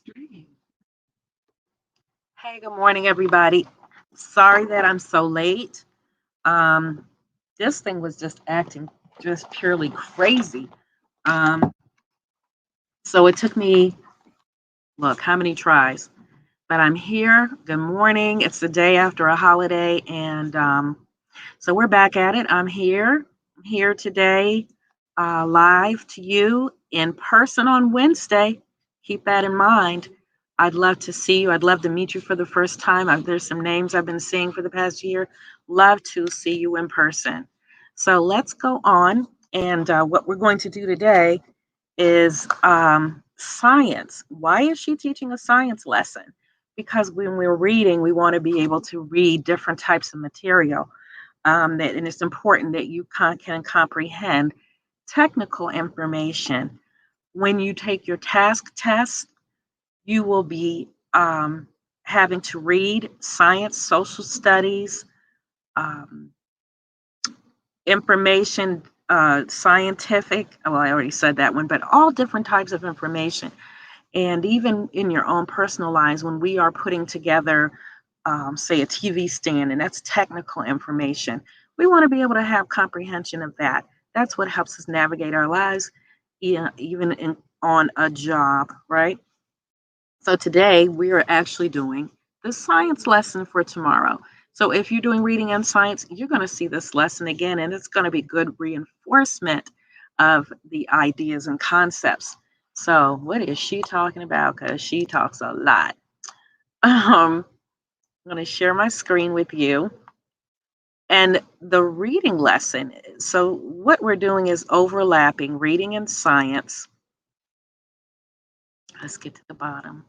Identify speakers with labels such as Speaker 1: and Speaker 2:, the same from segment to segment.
Speaker 1: Hey, good morning, everybody. Sorry that I'm so late. Um, this thing was just acting just purely crazy. Um, so it took me, look, how many tries? But I'm here. Good morning. It's the day after a holiday, and so we're back at it. I'm here today, live to you in person on Wednesday. Keep that in mind. I'd love to see you. I'd love to meet you for the first time. There's some names I've been seeing for the past year. Love to see you in person. So let's go on. And what we're going to do today is science. Why is she teaching a science lesson? Because when we're reading, we want to be able to read different types of material. And it's important that you can comprehend technical information. When you take your task test, you will be having to read science, social studies, um, information, scientific. Well, I already said that one, but all different types of information. And even in your own personal lives, when we are putting together, say, a TV stand, and that's technical information, we want to be able to have comprehension of that. That's what helps us navigate our lives, even on a job, right? So today we are actually doing the science lesson for tomorrow. So if you're doing reading and science, you're going to see this lesson again, and it's going to be good reinforcement of the ideas and concepts. So what is she talking about? Because she talks a lot. I'm going to share my screen with you. And the reading lesson. So what we're doing is overlapping reading and science. Let's get to the bottom.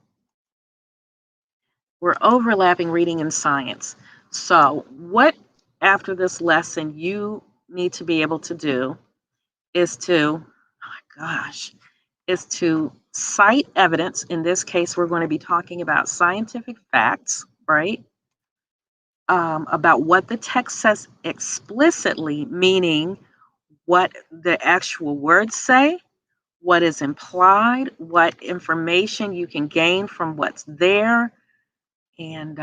Speaker 1: We're overlapping reading and science. So, what after this lesson you need to be able to do is to, oh my gosh, is to cite evidence. In this case, we're going to be talking about scientific facts, right? About what the text says explicitly, meaning what the actual words say, what is implied, what information you can gain from what's there, and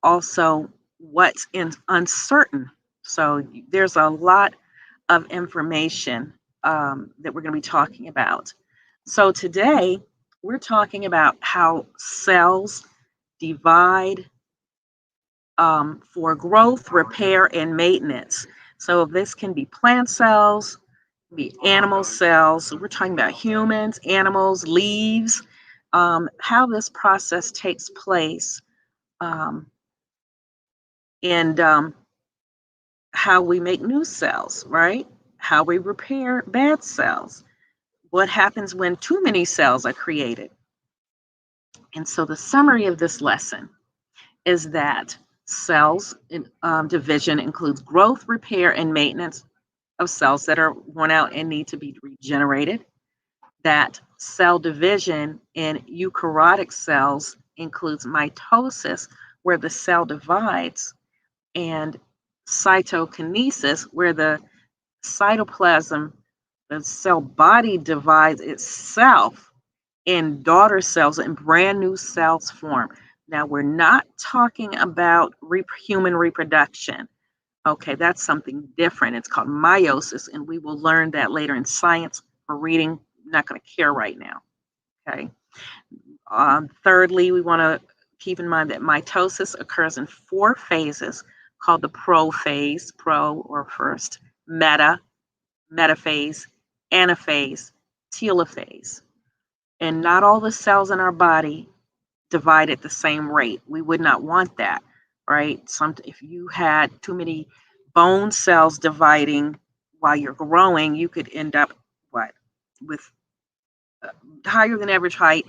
Speaker 1: also what's uncertain. So there's a lot of information that we're going to be talking about. So today we're talking about how cells divide for growth, repair, and maintenance. So this can be plant cells, be animal cells. So we're talking about humans, animals, leaves, how this process takes place. Um, and how we make new cells, right? How we repair bad cells. What happens when too many cells are created? And so the summary of this lesson is that cells division includes growth, repair, and maintenance of cells that are worn out and need to be regenerated. That cell division in eukaryotic cells includes mitosis, where the cell divides, and cytokinesis, where the cytoplasm, the cell body divides itself in daughter cells and brand new cells form. Now, we're not talking about human reproduction. Okay, that's something different. It's called meiosis, and we will learn that later in science. For reading, I'm not going to care right now. Okay. Thirdly, we want to keep in mind that mitosis occurs in 4 phases called the prophase, pro or first, metaphase, anaphase, telophase. And not all the cells in our body divide at the same rate. We would not want that, right? If you had too many bone cells dividing while you're growing, you could end up what with higher than average height,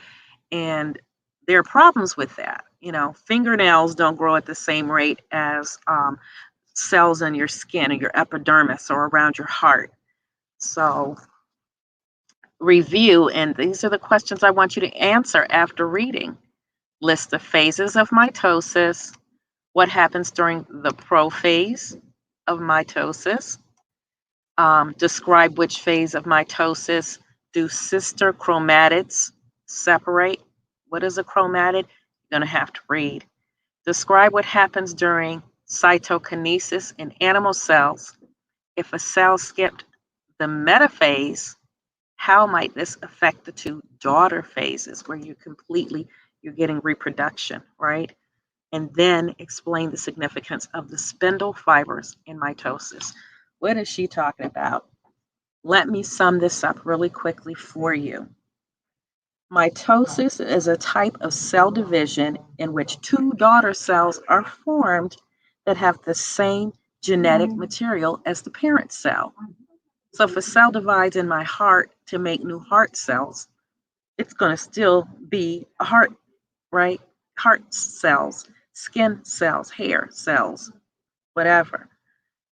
Speaker 1: and there are problems with that. Fingernails don't grow at the same rate as cells in your skin or your epidermis or around your heart. So review, and these are the questions I want you to answer after reading. List the phases of mitosis. What happens during the prophase of mitosis? Describe which phase of mitosis do sister chromatids separate. What is a chromatid? You're going to have to read. Describe what happens during cytokinesis in animal cells. If a cell skipped the metaphase, how might this affect the two daughter phases where you're getting reproduction, right? And then explain the significance of the spindle fibers in mitosis. What is she talking about? Let me sum this up really quickly for you. Mitosis is a type of cell division in which two daughter cells are formed that have the same genetic material as the parent cell. So if a cell divides in my heart to make new heart cells, it's going to still be a heart, right? Heart cells, skin cells, hair cells, whatever.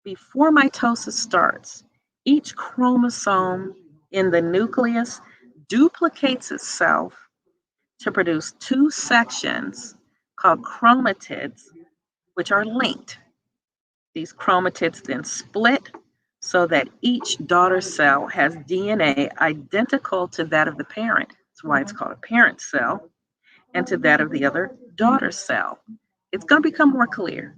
Speaker 1: Before mitosis starts, each chromosome in the nucleus duplicates itself to produce two sections called chromatids, which are linked. These chromatids then split so that each daughter cell has DNA identical to that of the parent. That's why it's called a parent cell, and to that of the other daughter cell. It's going to become more clear.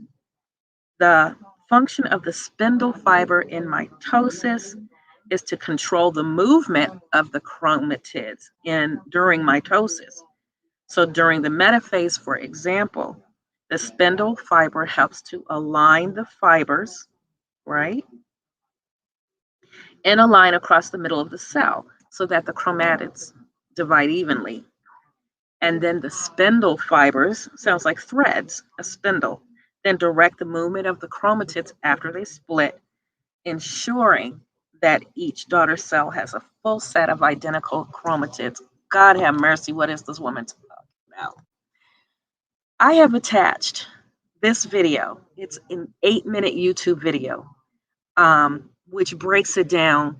Speaker 1: The function of the spindle fiber in mitosis is to control the movement of the chromatids during mitosis. So during the metaphase, for example, the spindle fiber helps to align the fibers, right, in a line across the middle of the cell so that the chromatids divide evenly. And then the spindle fibers, sounds like threads, a spindle, then direct the movement of the chromatids after they split, ensuring that each daughter cell has a full set of identical chromatids. God have mercy, what is this woman talking about? I have attached this video. It's an 8-minute YouTube video, which breaks it down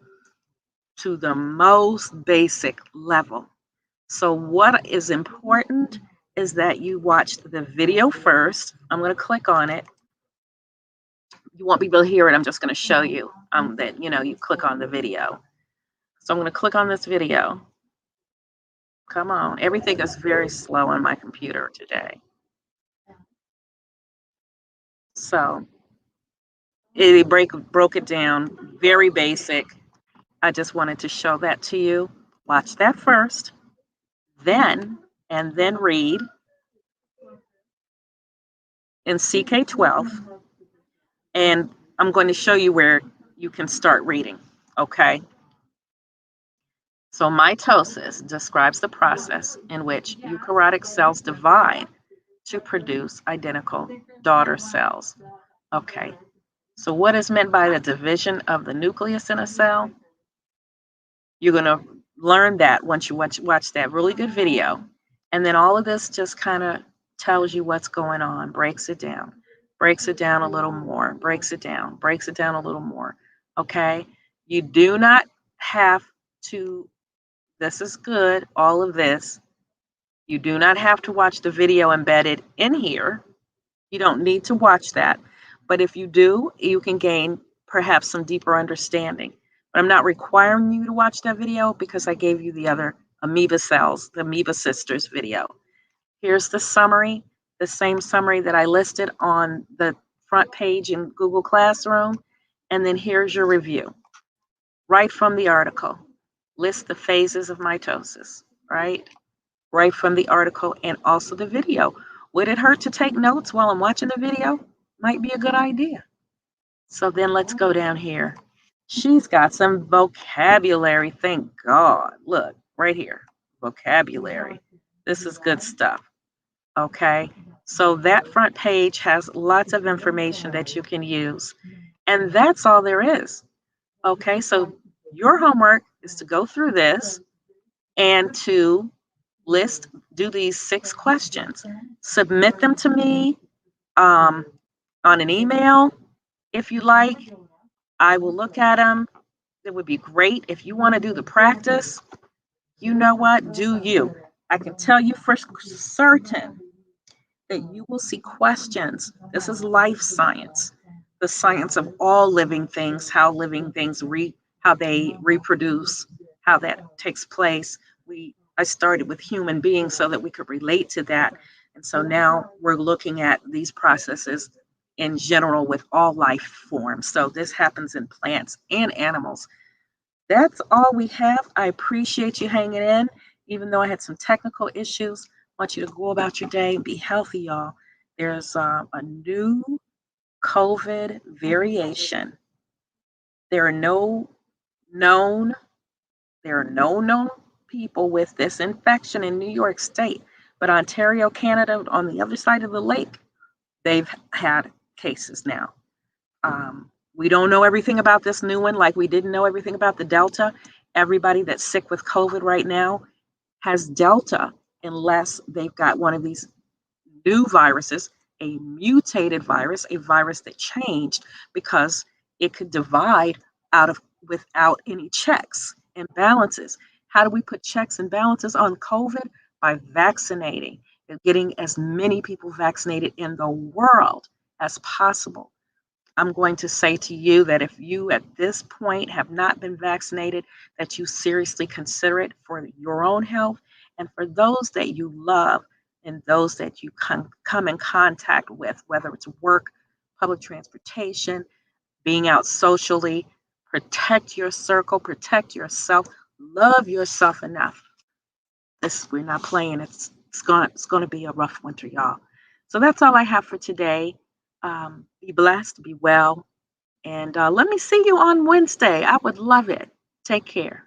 Speaker 1: to the most basic level. So what is important is that you watch the video first. I'm going to click on it. You won't be able to hear it. I'm just going to show you that, you click on the video. So I'm going to click on this video. Come on. Everything is very slow on my computer today. So it broke it down, very basic. I just wanted to show that to you. Watch that first, then read in CK12. And I'm going to show you where you can start reading, okay? So mitosis describes the process in which eukaryotic cells divide to produce identical daughter cells. Okay, so what is meant by the division of the nucleus in a cell? You're going to learn that once you watch that really good video. And then all of this just kind of tells you what's going on, breaks it down a little more, breaks it down a little more. Okay, you do not have to, this is good, all of this. You do not have to watch the video embedded in here. You don't need to watch that. But if you do, you can gain perhaps some deeper understanding. But I'm not requiring you to watch that video because I gave you the other amoeba cells, the amoeba sisters video. Here's the summary, the same summary that I listed on the front page in Google Classroom. And then here's your review. Right from the article, list the phases of mitosis, right? Right from the article and also the video. Would it hurt to take notes while I'm watching the video? Might be a good idea. So then let's go down here. She's got some vocabulary, thank God. Look, right here, vocabulary. This is good stuff, okay? So that front page has lots of information that you can use. And that's all there is, okay? So your homework is to go through this and to do these 6 questions. Submit them to me on an email if you like. I will look at them. It would be great if you want to do the practice. You know what? Do you? I can tell you for certain that you will see questions. This is life science, the science of all living things, how living things how they reproduce, how that takes place. We I started with human beings so that we could relate to that. And so now we're looking at these processes in general with all life forms. So this happens in plants and animals. That's all we have. I appreciate you hanging in, even though I had some technical issues. I want you to go about your day and be healthy, y'all. There's a new COVID variation. There are no known there are no known people with this infection in New York State, but Ontario, Canada, on the other side of the lake, they've had cases now. We don't know everything about this new one, like we didn't know everything about the Delta. Everybody that's sick with COVID right now has Delta, unless they've got one of these new viruses, a mutated virus, a virus that changed because it could divide out of without any checks and balances. How do we put checks and balances on COVID? By vaccinating and getting as many people vaccinated in the world as possible. I'm going to say to you that if you at this point have not been vaccinated, that you seriously consider it for your own health and for those that you love and those that you come in contact with, whether it's work, public transportation, being out socially. Protect your circle, protect yourself, love yourself enough. This we're not playing. It's gonna be a rough winter, y'all. So that's all I have for today. Be blessed, be well, and let me see you on Wednesday. I would love it. Take care.